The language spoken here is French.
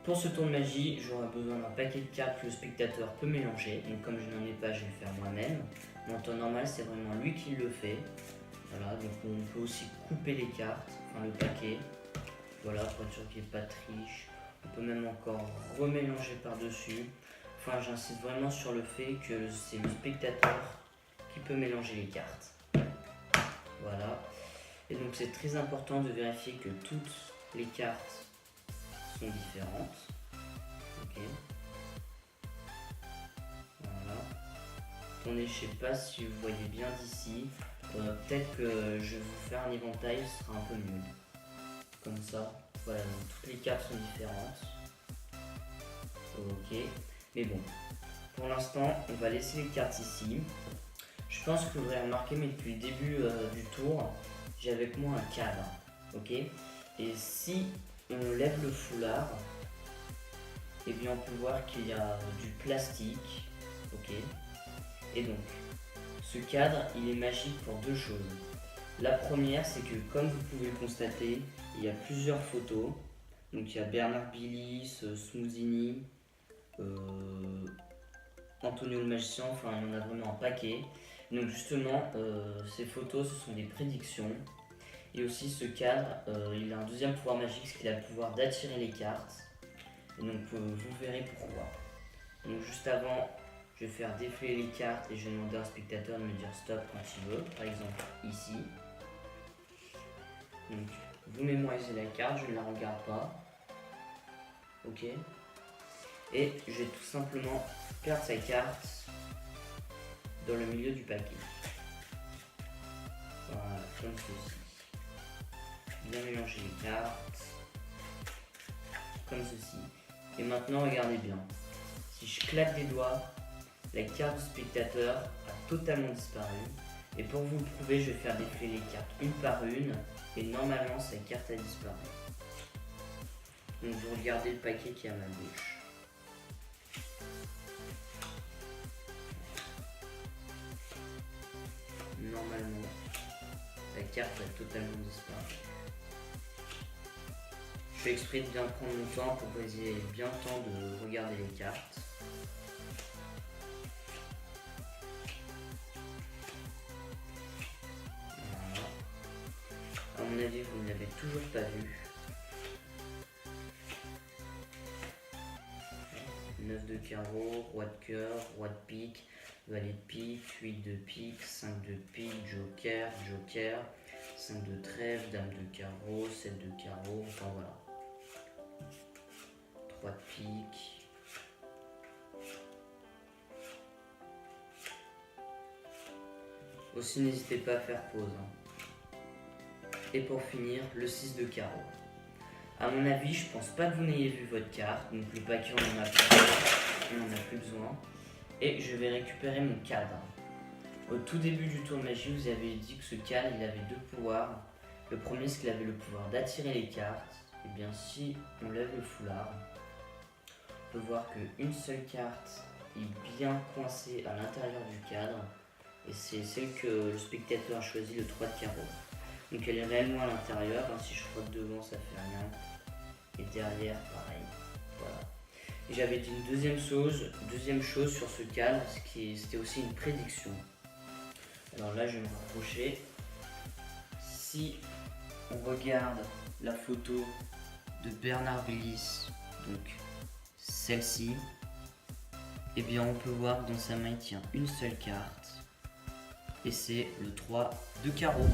Pour ce tour de magie, j'aurai besoin d'un paquet de cartes que le spectateur peut mélanger. Donc comme je n'en ai pas, je vais le faire moi-même. Mais en temps normal, c'est vraiment lui qui le fait. Voilà, donc on peut aussi couper les cartes, enfin le paquet. Voilà, pour être sûr qu'il n'y ait pas de triche. On peut même encore remélanger par-dessus. Enfin, j'insiste vraiment sur le fait que c'est le spectateur qui peut mélanger les cartes. Voilà. Et donc c'est très important de vérifier que toutes les cartes sont différentes. Ok. Voilà. Attendez, je sais pas si vous voyez bien d'ici. Peut-être que je vais vous faire un éventail, ce sera un peu mieux. Comme ça. Voilà, donc toutes les cartes sont différentes. Ok. Mais bon. Pour l'instant, on va laisser les cartes ici. Je pense que vous aurez remarqué, mais depuis le début du tour, j'ai avec moi un cadre. Ok. Et si on lève le foulard, et bien on peut voir qu'il y a du plastique. Ok. Et donc, ce cadre, il est magique pour deux choses. La première, c'est que comme vous pouvez le constater, il y a plusieurs photos. Donc il y a Bernard Billis, Smouzini, Antonio le magicien, enfin il y en a vraiment un paquet. Donc justement, ces photos, ce sont des prédictions. Et aussi ce cadre, il a un deuxième pouvoir magique, c'est qu'il a le pouvoir d'attirer les cartes. Et donc vous verrez pourquoi. Donc juste avant, je vais faire défiler les cartes et je vais demander à un spectateur de me dire stop quand il veut. Par exemple ici. Donc vous mémorisez la carte, je ne la regarde pas. Ok. Et je vais tout simplement perdre sa carte dans le milieu du paquet. Voilà, comme ceci. Bien mélanger les cartes. Comme ceci. Et maintenant, regardez bien. Si je claque des doigts, la carte du spectateur a totalement disparu. Et pour vous le prouver, je vais faire défiler les cartes une par une. Et normalement, sa carte a disparu. Donc vous regardez le paquet qui est à ma gauche. Normalement, la carte a totalement disparu. Je fais exprès de bien prendre mon temps pour que vous ayez bien le temps de regarder les cartes. Voilà. À mon avis, vous ne l'avez toujours pas vu. 9 de carreau, roi de cœur, roi de pique, valet de pique, 8 de pique, 5 de pique, joker, joker, 5 de trèfle, dame de carreau, 7 de carreau, enfin voilà. 3 de pique. Aussi n'hésitez pas à faire pause. Et pour finir, le 6 de carreau. A mon avis, je pense pas que vous n'ayez vu votre carte, donc le paquet on en a plus besoin. Et je vais récupérer mon cadre. Au tout début du tour de magie, vous avez dit que ce cadre il avait deux pouvoirs. Le premier, c'est qu'il avait le pouvoir d'attirer les cartes. Et bien si on lève le foulard, on peut voir qu'une seule carte est bien coincée à l'intérieur du cadre. Et c'est celle que le spectateur a choisi, le 3 de carreau. Donc elle est réellement à l'intérieur, hein, si je frotte devant ça fait rien. Et derrière pareil. Voilà. Et j'avais dit une deuxième chose sur ce cadre, c'était aussi une prédiction. Alors là je vais me rapprocher. Si on regarde la photo de Bernard Billis, donc celle-ci, et bien on peut voir que dans sa main il tient une seule carte. Et c'est le 3 de carreau.